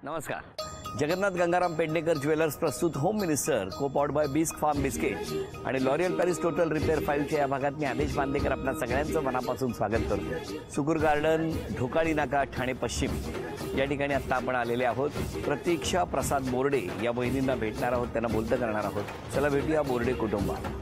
नमस्कार. जगन्नाथ गंगाराम पेडणेकर ज्वेलर्स प्रस्तुत home minister co powered by Bisk Farm biscuit आणि लॉरियल पॅरिस टोटल रिपेअर फाईलच्या या भागात मी आदेश बांदेकर आपल्या सगळ्यांचं मनापासून स्वागत करतो. सुकूर गार्डन, ढोकाळी नाका, ठाणे पश्चिम या ठिकाणी आता आपण आलेले आहोत. प्रतीक्षा प्रसाद बोर्डे या बहिणींना भेटणार आहोत, त्यांना बोलतं करणार आहोत. चला भेटूया बोर्डे कुटुंबाला.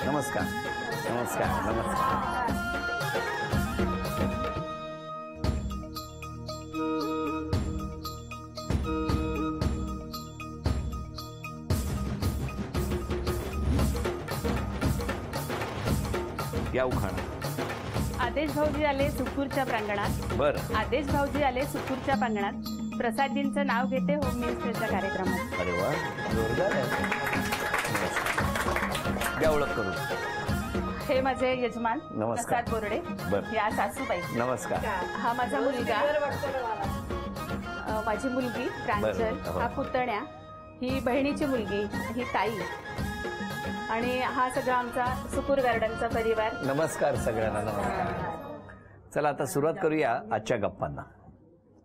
नमस्कार नमस्कार नमस्कार. या उखाणा. आदेश भाऊजी आले सुकूरच्या प्रांगणात. बरं. आदेश भाऊजी आले सुकूरच्या प्रांगणात. प्रसादजींचं नाव घेते होम मिनिस्टरच्या कार्यक्रमात. अरे वा, जोरदार आहे. या ओळख करू. हे माझे यजमान नमस्कार. प्रसाद बोर्डे. बरं. या सासूबाई. नमस्कार. हा माझा मुलगा, माझी मुलगी प्रांजल. बरं. हा पुतण्या, ही बहिणीची मुलगी, ही ताई, आणि हा सगळा आमचा सुकूर गार्डनचा परिवार. नमस्कार सगळ्यांना. नमस्कार. चला आता सुरुवात करूया आजच्या गप्पांना.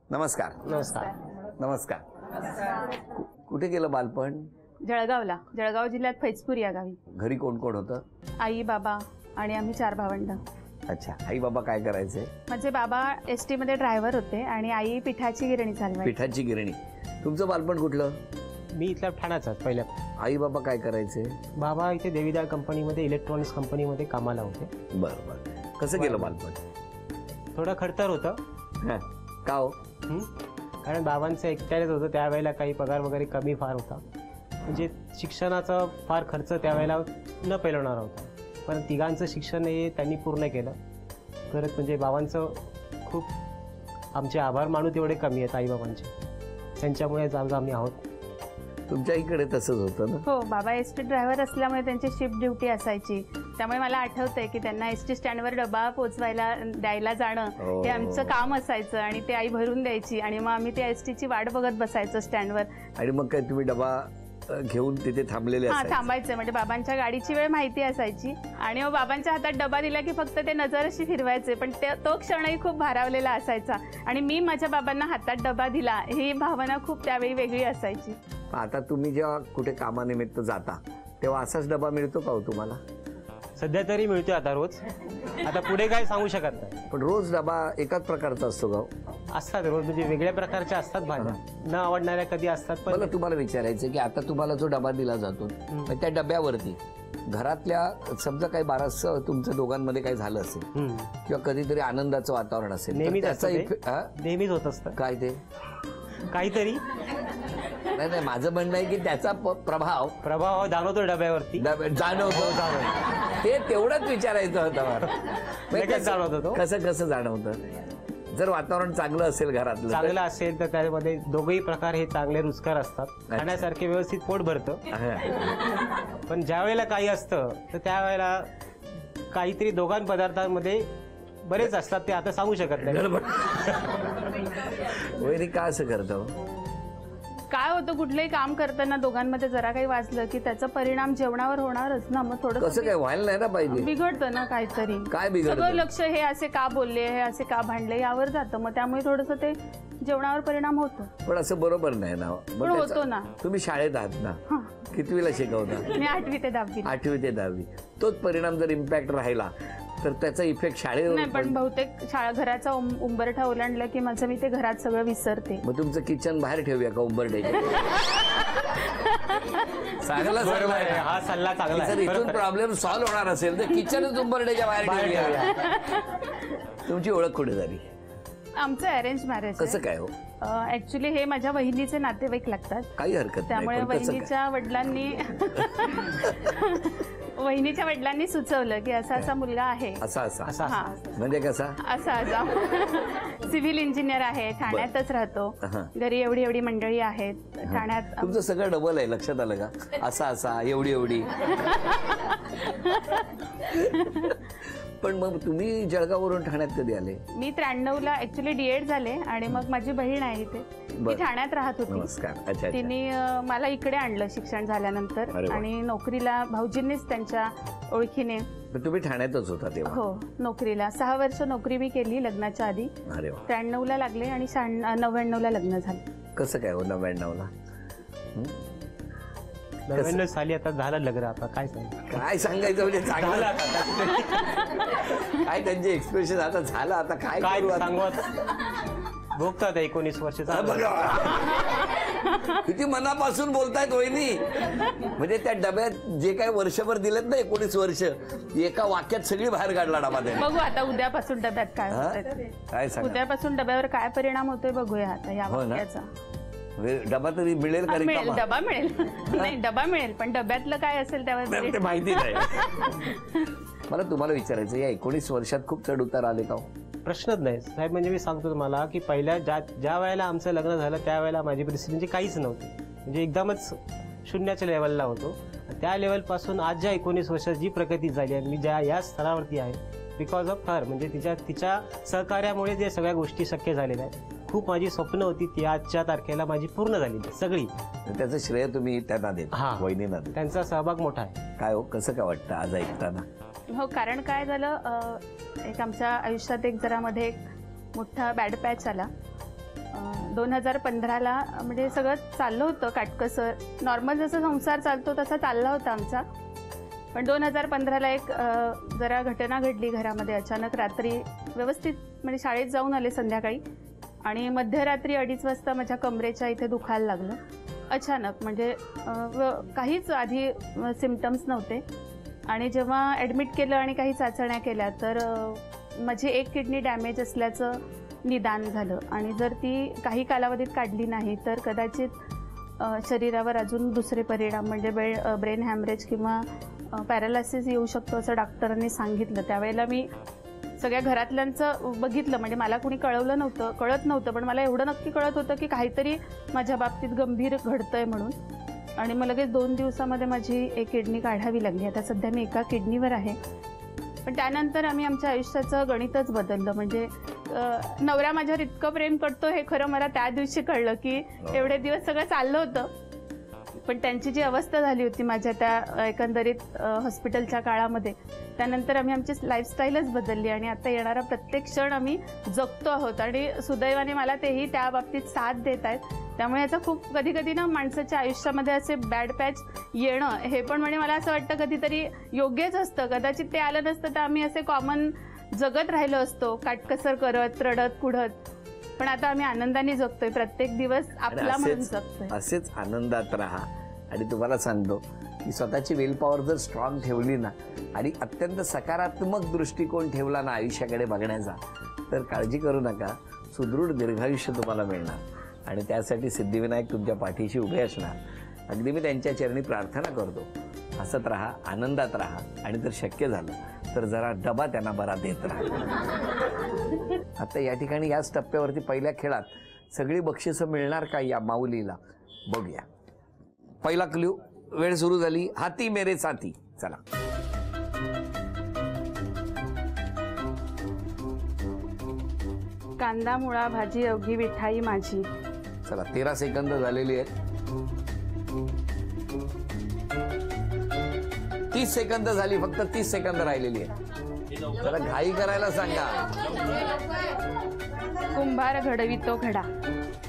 नमस्कार. नमस्कार. नमस्कार. कुठे गेलं बालपण? जळगावला, जळगाव जिल्ह्यात फैजपूर या गावी. घरी कोण कोण होतं? आई, बाबा आणि आम्ही 4 भावंड. अच्छा. आई बाबा काय करायचे? माझे बाबा एसटी मध्ये ड्रायव्हर होते आणि आई पिठाची गिरणी चालवायची. पिठाची गिरणी. तुमचं बालपण कुठलं? मी इथल्या ठाण्याचाच पहिल्या. आई बाबा काय करायचे? बाबा इथे देवीदार कंपनीमध्ये, इलेक्ट्रॉनिक्स कंपनीमध्ये कामाला होते. बरं बरं. कसं गेलं बालपण? थोडं खडतर होतं. हां. का हो? कारण बाबांचं एकट्यानेच होतं त्यावेळेला, काही पगार वगैरे कमी फार होता. म्हणजे शिक्षणाचा फार खर्च त्यावेळेला न पेलवणारा होता. पण तिघांचं शिक्षण हे त्यांनी पूर्ण केलं. खरंच म्हणजे बाबांचं खूप आमचे आभार मानू तेवढे कमी आहेत आईबाबांचे. त्यांच्यामुळे आज आम्ही आहोत. तुमच्या इकडे तसंच होतं ना? हो, बाबा एसटी ड्रायव्हर असल्यामुळे त्यांची शिफ्ट ड्युटी असायची. त्यामुळे मला आठवतंय की त्यांना एसटी स्टँडवर डबा पोचवायला द्यायला जाणं हे आमचं काम असायचं. आणि ते आई भरून द्यायची आणि मग आम्ही त्या एसटीची वाट बघत बसायचो स्टँडवर. आणि मग काय तुम्ही डबा घेऊन तिथे थांबलेले? हा, थांबायचं. म्हणजे बाबांच्या गाडीची वेळ माहिती असायची आणि मग बाबांच्या हातात डबा दिला की फक्त ते नजर अशी फिरवायचे. पण तो क्षणही खूप भारावलेला असायचा. आणि मी माझ्या बाबांना हातात डबा दिला ही भावना खूप त्यावेळी वेगळी असायची. आता तुम्ही जेव्हा कुठे कामानिमित्त जाता तेव्हा असाच डबा मिळतो का हो तुम्हाला? सध्या तरी मिळतोय आता रोज. आता पुढे काय सांगू शकत नाही. पण रोज डबा एकाच प्रकारचा असतो का? असतात रोज, म्हणजे वेगळ्या प्रकारच्या असतात भाज्या. न आवडणाऱ्या कधी असतात. पण मला तुम्हाला विचारायचं की आता तुम्हाला जो डबा दिला जातो त्या डब्यावरती घरातल्या समजा काही बारास तुमच्या दोघांमध्ये काही झालं असेल किंवा कधीतरी आनंदाचं वातावरण असेल, नेहमीच होत असतं. काय ते काहीतरी नाही, माझं म्हणणं आहे की त्याचा प्रभाव जाणवतो डब्यावरती. जाणवतो. ते तेवढंच विचारायचं होतं मला. कसं जाणवतं? जर वातावरण चांगलं असेल, घरातलं चांगलं असेल तर त्यामध्ये दोघही प्रकार हे चांगले रुचकर असतात. खाण्यासारखे व्यवस्थित पोट भरतं. पण ज्या वेळेला काही असतं तर त्यावेळेला काहीतरी दोघां पदार्थांमध्ये बरेच असतात, ते आता सांगू शकत नाही. वैरी का असं करतो? काय होतं, कुठलंही काम करताना दोघांमध्ये जरा काही वाचलं की त्याचा परिणाम जेवणावर होणारच ना. मग थोडं कसं काय व्हायला नाही ना पाहिजे. बिघडतं ना काहीतरी. काय बिघडतं? सगळं लक्ष हे असे का बोलले, हे असे का भांडले यावर जातं. मग त्यामुळे थोडंसं ते जेवणावर परिणाम होतो. पण असं बरोबर नाही ना. पण होतो ना. तुम्ही शाळेत आहात ना, कितवीला शिकवता? मी 8वी ते 10वी. 8वी ते 10वी. तोच परिणाम जर इम्पॅक्ट राहिला तर त्याचा इफेक्ट शाळेवर नाही. पण बहुतेक घराचा उंबरठा ओलांडला की माझं मी ते घरात सगळं विसरते. मग तुमचं किचन बाहेर ठेवूया का उंबरठ्याच्या? हा सल्ला चांगला. जर इथून प्रॉब्लेम सॉल्व्ह होणार असेल तर किचनच उंबरठ्याच्या बाहेर ठेवूया. तुमची ओळख कुठे झाली? आमचं अरेंज मॅरेज. कसं काय हो? ऍक्च्युली हे माझ्या बहिणीचे नातेवाईक लागतात. काही हरकत नाही. त्यामुळे वहिनीच्या वडिलांनी सुचवलं की असा मुलगा आहे. असा म्हणजे कसा? असा सिव्हिल इंजिनियर आहे, ठाण्यातच राहतो. घरी एवढी मंडळी आहेत ठाण्यात. तुमचं सगळं डबल आहे, लक्षात आलं का? असा एवढी पण मग तुम्ही जळगाववरून ठाण्यात कधी आले? मी 93ला ऍक्च्युली डीएड झाले आणि मग माझी बहीण आहे इथे, बर. ती ठाण्यात राहत होती. नमस्कार. अच्छा अच्छा. तिने मला इकडे आणलं शिक्षण झाल्यानंतर अरे वा. आणि नोकरीला भाऊजींनीच त्यांच्या ओळखीने. पण तुम्ही ठाण्यातच होता तेव्हा? हो, नोकरीला 6 वर्ष नोकरी मी केली लग्नाच्या आधी. अरे वा. 93ला लागले आणि 99ला लग्न झालं. कसं काय हो 99ला? 99 साली आता झालं लग्न. आता काय सांग, काय सांगायचं म्हणजे चांगलं. काय त्यांचे एक्सप्रेशन आता झालं, आता काय काय करू आता? सांगत भोगतात 19 वर्ष. हा, बघा किती मनापासून बोलतायत वहिनी. म्हणजे त्या डब्यात जे काय वर्षभर दिलेत ना 19 वर्ष, एका वाक्यात सगळी बाहेर काढला डबा त्याने. बघू आता उद्यापासून डब्यात काय हा? होतंय. काय सांगा. उद्यापासून डब्यावर काय परिणाम होतोय बघूया आता या हो ना? वाक्याचा. म्हणजे डबा तरी मिळेल का मिळेल, रिकामा? डबा मिळेल. नाही, डबा मिळेल, पण डब्यातलं काय असेल त्यावर ते माहिती नाही. मला तुम्हाला विचारायचं, या 19 वर्षात खूप चढ उतार आले का हो? प्रश्नच नाही साहेब. म्हणजे मी सांगतो तुम्हाला की पहिल्या ज्या वेळेला आमचं लग्न झालं त्यावेळेला माझी परिस्थिती म्हणजे काहीच नव्हती. म्हणजे एकदमच शून्याच्या लेवलला होतो. त्या लेवलपासून आज ज्या 19 वर्षात जी प्रगती झाली आणि मी या स्तरावरती आहे बिकॉज ऑफ हर. म्हणजे तिच्या सहकार्यामुळे जे सगळ्या गोष्टी शक्य झालेल्या आहेत. खूप माझी स्वप्न होती ती आजच्या तारखेला माझी पूर्ण झालेली सगळी. त्याचं श्रेय तुम्ही त्यांना देता, हा. वहिनींना देता. त्यांचा सहभाग मोठा आहे. काय हो, कसं काय वाटतं आज ऐकताना? हो, कारण काय झालं, एक आमच्या आयुष्यात एक जरा मध्ये एक मोठा बॅड पॅच आला. 2015ला म्हणजे सगळं चाललं होतं काटकसर, नॉर्मल जसं संसार चालतो तसा चालला होता आमचा. पण 2015ला एक जरा घटना घडली घरामध्ये. अचानक रात्री व्यवस्थित म्हणजे शाळेत जाऊन आले संध्याकाळी आणि मध्यरात्री 2:30 वाजता माझ्या कमरेच्या इथे दुखायला लागलं अचानक. म्हणजे काहीच आधी सिम्पटम्स नव्हते. आणि जेव्हा ॲडमिट केलं आणि काही चाचण्या केल्या तर माझी एक किडनी डॅमेज असल्याचं निदान झालं. आणि जर ती काही कालावधीत काढली नाही तर कदाचित शरीरावर अजून दुसरे परिणाम म्हणजे ब्रेन हॅमरेज किंवा पॅरालायसिस येऊ शकतो असं डॉक्टरांनी सांगितलं. त्यावेळेला मी सगळ्या घरातल्यांचं बघितलं. म्हणजे मला कुणी कळत नव्हतं, पण मला एवढं नक्की कळत होतं की काहीतरी माझ्या बाबतीत गंभीर घडतंय म्हणून. आणि मग लगेच 2 दिवसामध्ये माझी एक किडनी काढावी लागली. आता सध्या मी एका किडनीवर आहे. पण त्यानंतर आम्ही आमच्या आयुष्याचं गणितच बदललं. म्हणजे नवरा माझ्यावर इतकं प्रेम करतो हे खरं मला त्या दिवशी कळलं की एवढे दिवस सगळं चाललं होतं. पण त्यांची जी अवस्था झाली होती माझ्या त्या एकंदरीत हॉस्पिटलच्या काळामध्ये, त्यानंतर आम्ही आमची लाईफस्टाईलच बदलली आणि आता येणारा प्रत्येक क्षण आम्ही जगतो आहोत. आणि सुदैवाने मला तेही त्या बाबतीत साथ देत आहेत. त्यामुळे याचा खूप कधी कधी ना माणसाच्या आयुष्यामध्ये असे बॅड पॅच येणं हे पण म्हणजे मला असं वाटतं कधीतरी योग्यच असतं. कदाचित ते आलं नसतं तर आम्ही असे कॉमन जगत राहिलो असतो, काटकसर करत रडत कुढत. पण आता आम्ही आनंदाने जगतोय, प्रत्येक दिवस आपला म्हणून जगतोय. असेच आनंदात राहा. आणि तुम्हाला सांगतो की स्वतःची विल पॉवर जर स्ट्रॉंग ठेवली ना आणि अत्यंत सकारात्मक दृष्टिकोन ठेवला ना आयुष्याकडे बघण्याचा, तर काळजी करू नका, सुदृढ दीर्घायुष्य तुम्हाला मिळणार. आणि त्यासाठी सिद्धिविनायक तुमच्या पाठीशी उभे असणार. अगदी मी त्यांच्या चरणी प्रार्थना करतो, हसत राहा, आनंदात राहा. आणि जर शक्य झालं तर जरा डबा त्यांना बरा देत राहा. आता या ठिकाणी याच टप्प्यावरती पहिल्या खेळात सगळी बक्षिसं मिळणार का या माऊलीला, बघूया. पहिला क्ल्यू, वेळ सुरू झाली. हाती मेरे साथी. चला. कांदा मुळा भाजी अवघी विठाई माझी. चला, 13 सेकंद झालेली आहेत. 30 सेकंद झाली, फक्त 30 सेकंद राहिलेली आहे. चला, घाई करायला सांगा. कुंभार घडवितो घडा.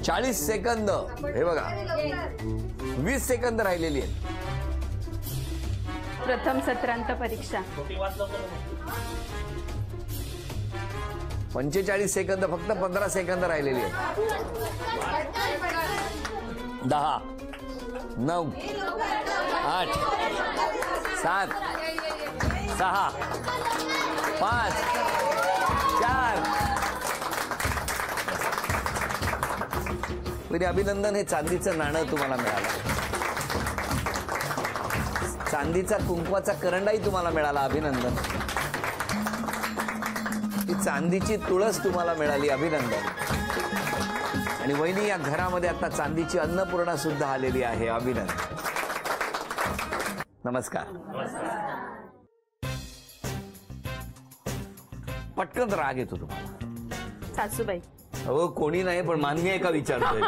40 सेकंद. हे बघा, 20 सेकंद राहिलेली आहेत. प्रथम सत्रांत परीक्षा. 45 सेकंद, फक्त 15 सेकंद राहिलेली आहेत. 10, 9, 8, 7, 6, 5, 4. म्हणजे अभिनंदन. हे चांदीचं नाणं तुम्हाला मिळालं. चांदीचा कुंकवाचा करंडाही तुम्हाला मिळाला. अभिनंदन. ही चांदीची तुळस तुम्हाला मिळाली. अभिनंदन. आणि वहिनी, या घरामध्ये आता चांदीची अन्नपूर्णा सुद्धा आलेली आहे. अभिनंदन. नमस्कार. पटकन राग येतो तुम्हाला? सासूबाई. हो, कोणी नाही, पण मान्य आहे का विचारतोय?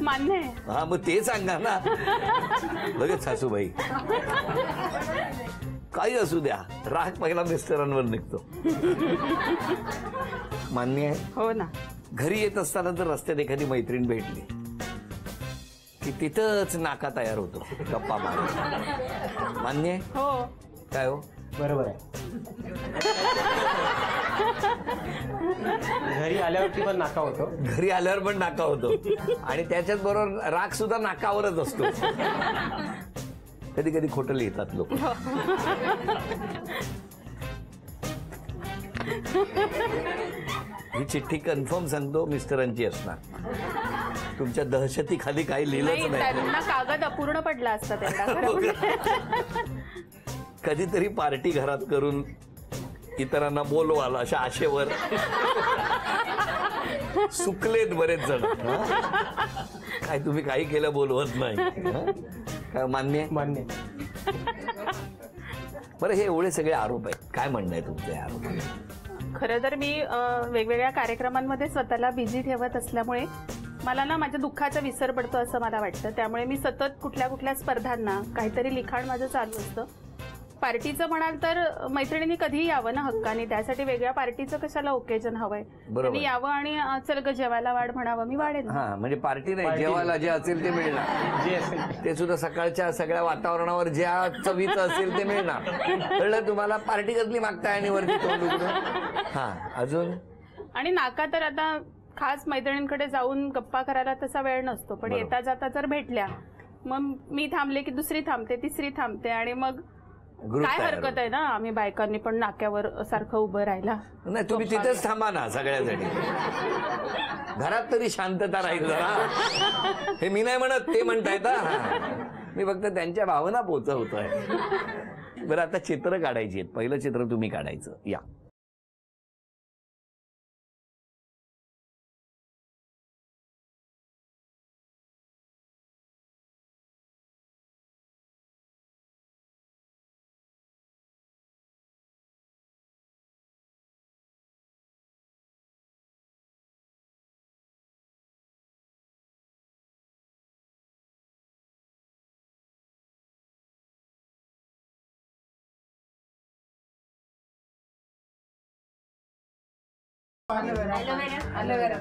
मान्य आहे. हा, मग ते सांगा ना. लगेच सासूबाई. काही असू द्या, राग पहिला मिस्टरांवर निघतो. मान्य आहे? हो ना. घरी येत असताना जर रस्त्यात एखादी मैत्रीण भेटली की तिथंच नाका तयार होतो गप्पा मार. मान्य आहे? हो. काय हो? बरोबर आहे. घरी आल्यावरती पण नाका होतो. घरी आल्यावर पण नाका होतो आणि त्याच्याच बरोबर राग सुद्धा नाकावरच असतो. कधी कधी खोटं लिहितात लोक. ही चिठ्ठी कन्फर्म सांगतो मिस्टरांची असणार. तुमच्या दहशतीखाली काही लिहिलंच नाही. त्यांना कागद अपूर्ण पडला असता त्यांना. कधीतरी पार्टी घरात करून इतरांना बोलवाल अशा आशेवर सुकलेत बरेच जण. काय तुम्ही काही केलं बोलवत नाही. काय मान्य आहे? मान्य. बरं, हे एवढे सगळे आरोप आहेत, काय म्हणणं आहे तुमचे या आरोप? खरं तर मी वेगवेगळ्या कार्यक्रमांमध्ये स्वतःला बिझी ठेवत असल्यामुळे मला ना माझ्या दुःखाचा विसर पडतो असं मला वाटतं. त्यामुळे मी सतत कुठल्या कुठल्या स्पर्धांना काहीतरी लिखाण माझं चालू असतं. पार्टीचं म्हणाल तर मैत्रिणींनी कधीही यावं ना हक्काने. त्यासाठी वेगळ्या पार्टीचं कशाला ओकेजन हवंय. त्यांनी यावं आणि चल ग जेवायला वाढ म्हणावं, मी वाढेल. हा, म्हणजे पार्टी नाही, जेवायला जे असेल ते मिळणार. जे असेल ते सुद्धा सकाळच्या सगळ्या वातावरणावर ज्या चवीचं असेल ते मिळणार. कळलं तुम्हाला? पार्टी कसली मागताय आणि वरती तोंड उघडून. हा, अजून? आणि नाका तर आता खास मैत्रिणींकडे जाऊन गप्पा करायला तसा वेळ नसतो. पण बरोबर. येता जाता जर भेटल्या मग मी थांबले की दुसरी थांबते, तिसरी थांबते आणि मग काय हरकत आहे ना आम्ही बायकांनी पण नाक्यावर सारखं उभं राहायला. नाही, तुम्ही तिथेच थांबा ना सगळ्यासाठी. घरात तरी शांतता राहील जरा. हे मी नाही म्हणत, ते म्हणतायत. मी फक्त त्यांच्या भावना पोचवतोय. बरं, आता चित्र काढायची आहेत. पहिलं चित्र तुम्ही काढायचं. या.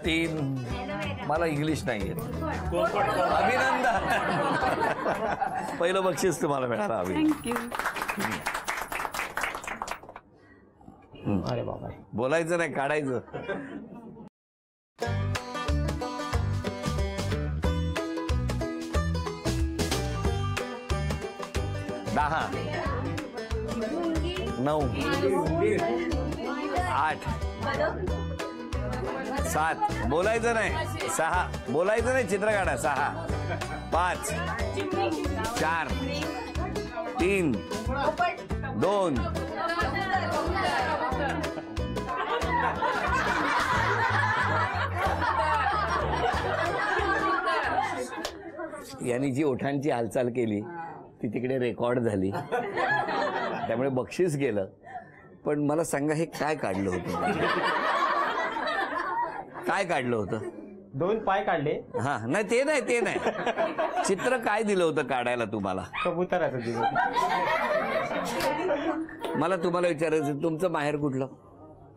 तीन. मला इंग्लिश नाही येत. अभिनंदन. पहिलं बक्षीस तुम्हाला मिळालं. अभिनंदन. थँक्यू. अरे बाबा. बोलायचं नाही, काढायचं. दहा, 9, 8, 7. बोलायचं नाही. 6. बोलायचं नाही, चित्र काढा. 6, 5, 4, 3, 2. यांनी जी ओठांची हालचाल केली ती तिकडे रेकॉर्ड झाली, त्यामुळे बक्षीस गेलं. पण मला सांगा, हे काय काढलं होतं? काय काढलं होतं? 2 पाय काढले. हा, नाही ते नाही, ते नाही. चित्र काय दिलं होतं काढायला तुम्हाला? कबुतराचं दिलं. मला तुम्हाला विचारायचं, तुमचं माहेर कुठलं?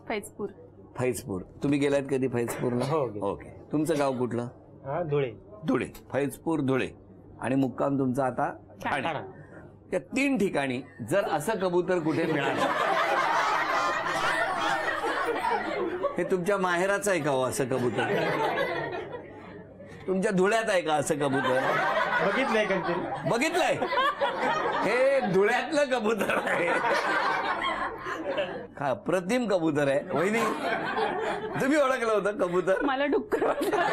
फैजपूर. फैजपूर. तुम्ही गेलात कधी फैजपूरला? हो, गेलो. ओके. तुमचं गाव कुठलं? हा, धुळे. धुळे. फैजपूर, धुळे आणि मुक्काम तुमचा आता ठाणे. ठाणा. या 3 ठिकाणी जर असं कबूतर कुठे मिळालं, हे तुमच्या माहेराचं आहे का हो असं कबूतर? तुमच्या धुळ्यात आहे का असं कबूतर? बघितलंय कधी? बघितलंय? हे धुळ्यातलं कबूतर आहे. हा, अप्रतिम कबूतर आहे. वहिनी, तुम्ही ओळखलं होतं कबूतर? मला डुक्कर वाटलं.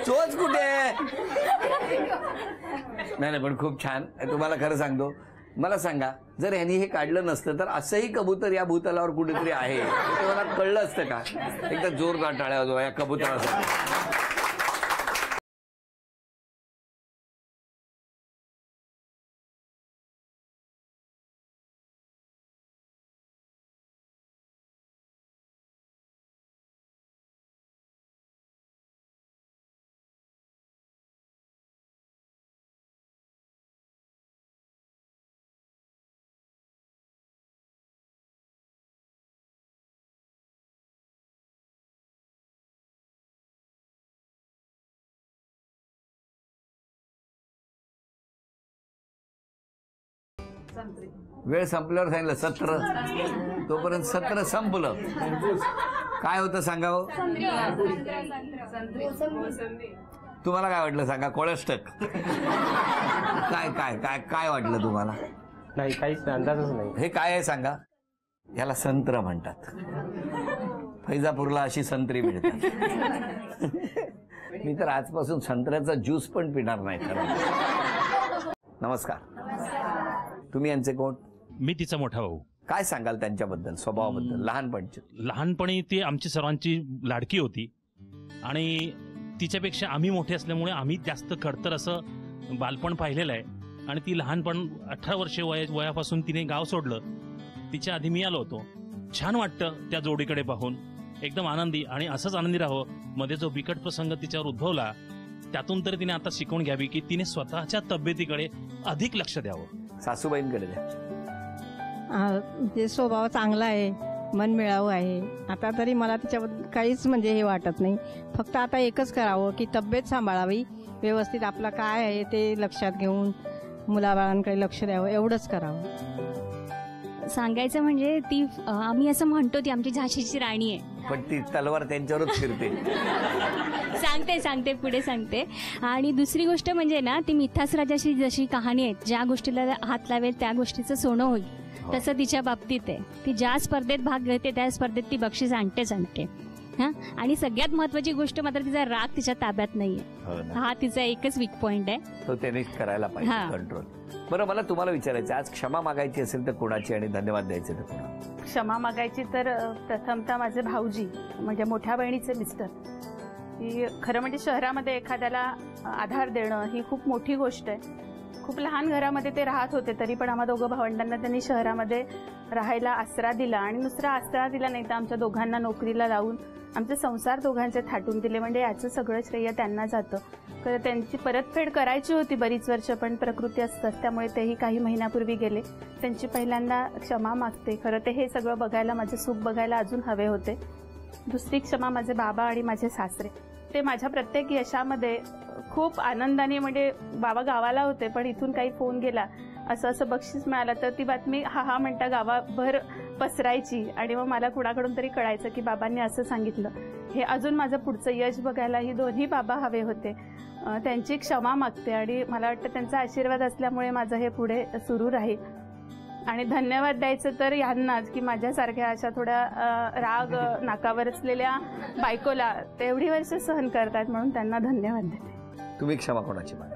चोच कुठे आहे? नाही, पण खूप छान. तुम्हाला खरं सांगतो, मला सांगा, जर यांनी हे काढलं नसतं तर असंही कबूतर या भूतलावर कुठेतरी आहे ते मला कळलं असतं का? एकदा जोरदार टाळ्या वाजवा या कबुतरासाठी. वेळ संपल्यावर सांगितलं सत्र, तोपर्यंत सत्र संपलं. काय होतं सांगावं? तुम्हाला काय वाटलं सांगा? कोळष्टक. काय काय काय काय वाटलं तुम्हाला? नाही, काहीच अंदाजच नाही. हे काय आहे सांगा? याला संत्र म्हणतात. फैजापूरला अशी संत्री मिळतात. मी तर आजपासून संत्र्याचा ज्यूस पण पिणार नाही खरं. नमस्कार. तुम्ही यांचे कोण? मी तिचा मोठा भाऊ. काय सांगाल त्यांच्याबद्दल, स्वभावाबद्दल? लहानपणी ती आमची सर्वांची लाडकी होती आणि तिच्यापेक्षा आम्ही मोठे असल्यामुळे आम्ही जास्त खडतर असं बालपण पाहिलेलं आहे. आणि ती लहानपण 18 वर्षे वयापासून तिने गाव सोडलं. तिच्या आधी मी आलो होतो. छान वाटतं त्या जोडीकडे पाहून, एकदम आनंदी. आणि असंच आनंदी राहावं. मध्ये जो बिकट प्रसंग तिच्यावर उद्भवला त्यातून तरी तिने आता शिकवून घ्यावी की तिने स्वतःच्या तब्येतीकडे अधिक लक्ष द्यावं. सासूबाईंकडे द्या. जे स्वभाव चांगला आहे, मनमिळावू आहे. आता तरी मला तिच्याबद्दल काहीच म्हणजे हे वाटत नाही. फक्त आता एकच करावं की तब्येत सांभाळावी व्यवस्थित, आपला काय आहे ते लक्षात घेऊन मुलाबाळांकडे लक्ष द्यावं, एवढंच करावं. सांगायचं म्हणजे ती आम्ही असं म्हणतो ती आमची झाशीची राणी आहे. पण ती तलवार त्यांच्यावरच फिरते. सांगते पुढे सांगते. आणि दुसरी गोष्ट म्हणजे ना, ती मिठास राजाची जशी कहाणी आहे, ज्या गोष्टीला हात लावेल त्या गोष्टीचं सोनं होईल, तसं तिच्या बाबतीत आहे. ती ज्या स्पर्धेत भाग घेते त्या स्पर्धेत ती बक्षीस आणते. हा, आणि सगळ्यात महत्वाची गोष्ट मात्र तिचा राग तिच्या ताब्यात नाहीये. हा तिचा एकच वीक पॉइंट आहे, तो त्याने करायला पाहिजे कंट्रोल. बरं, मला तुम्हाला विचारायचं, आज क्षमा मागायची असेल तर कोणाची आणि धन्यवाद द्यायचे तर कोणा? क्षमा मागायची तर प्रथमतः माझे भाऊजी, म्हणजे मोठ्या बहिणीचे मिस्टर. ही खरं म्हणजे शहरामध्ये एखाद्याला आधार देणं ही खूप मोठी गोष्ट आहे. खूप लहान घरामध्ये ते राहत होते, तरी पण आम्हा दोघं भावंडांना त्यांनी शहरामध्ये राहायला आसरा दिला. आणि नुसता आसरा दिला नाही तर आमच्या दोघांना नोकरीला लावून आमचे संसार दोघांचे थाटून दिले. म्हणजे याचं सगळं श्रेय त्यांना जातं. तर त्यांची परतफेड करायची होती बरीच वर्ष, पण प्रकृती असतात त्यामुळे तेही काही महिन्यापूर्वी गेले. त्यांची पहिल्यांदा क्षमा मागते. खरं ते हे सगळं बघायला, माझे सुख बघायला अजून हवे होते. दुसरी क्षमा माझे बाबा आणि माझे सासरे. ते माझ्या प्रत्येक यशामध्ये खूप आनंदाने, म्हणजे बाबा गावाला होते पण इथून काही फोन गेला असं बक्षीस मिळालं तर ती बातमी हा म्हणता गावाभर पसरायची. आणि मग मला कुणाकडून तरी कळायचं की बाबांनी असं सांगितलं. हे अजून माझं पुढचं यश बघायला ही दोन्ही बाबा हवे होते. त्यांची क्षमा मागते आणि मला वाटतं त्यांचा आशीर्वाद असल्यामुळे माझं हे पुढे सुरू राहील. आणि धन्यवाद द्यायचं तर यांनाच, की माझ्यासारख्या अशा थोड्या राग नाकावर असलेल्या बायकोला ते एवढी वर्ष सहन करतात, म्हणून त्यांना धन्यवाद देते. तुम्ही क्षमा कोणाची मागा?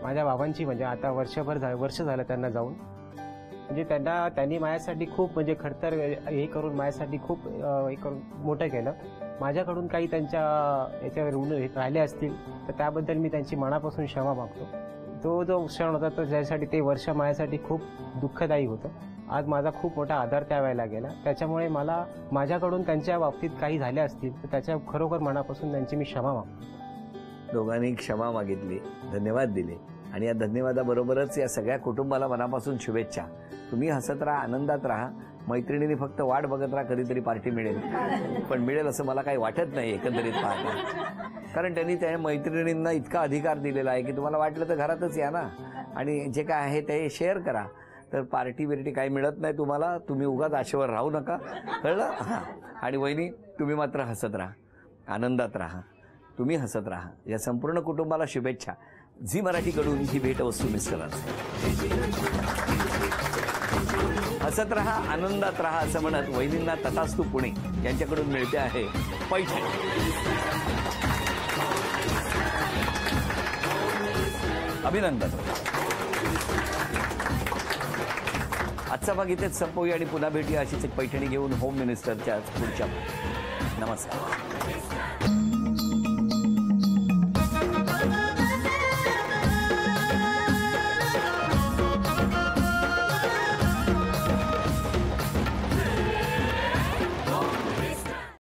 माझ्या बाबांची. म्हणजे आता वर्ष झालं त्यांना जाऊन. म्हणजे त्यांनी माझ्यासाठी खूप म्हणजे खडतर हे करून माझ्यासाठी खूप हे करून मोठं केलं. माझ्याकडून काही त्यांच्या याच्यावर ऋण राहिले असतील तर त्याबद्दल मी त्यांची मनापासून क्षमा मागतो. तो जो क्षण होता तो ज्यासाठी ते वर्ष माझ्यासाठी खूप दुःखदायी होतं. आज माझा खूप मोठा आधार त्यावेळेला गेला. त्याच्यामुळे मला माझ्याकडून त्यांच्या बाबतीत काही झाले असतील तर त्याच्या खरोखर मनापासून त्यांची मी क्षमा मागतो. दोघांनी क्षमा मागितली, धन्यवाद दिले. आणि या धन्यवादाबरोबरच या सगळ्या कुटुंबाला मनापासून शुभेच्छा. तुम्ही हसत राहा, आनंदात राहा. मैत्रिणींनी फक्त वाट बघत राहा, कधीतरी पार्टी मिळेल. पण मिळेल असं मला काही वाटत नाही एकंदरीत पाहता. कारण त्यांनी त्या मैत्रिणींना इतका अधिकार दिलेला आहे की तुम्हाला वाटलं तर घरातच या ना, आणि जे काय आहे ते शेअर करा. तर पार्टी बिर्टी काही मिळत नाही तुम्हाला. तुम्ही उगाच आशेवर राहू नका, कळलं? हां. आणि वहिनी, तुम्ही मात्र हसत राहा, आनंदात राहा. तुम्ही हसत राहा. या संपूर्ण कुटुंबाला शुभेच्छा. झी मराठीकडून ही भेटवस्तू मिस करा. हसत रहा, आनंदात रहा असं म्हणत वहिनींना तथास्तु पुणे यांच्याकडून मिळते आहे पैठणी. अभिनंदन. आजचा भाग इथेच संपवूया आणि पुन्हा भेटूया अशीच एक पैठणी घेऊन होम मिनिस्टरच्या पुढच्या. नमस्कार.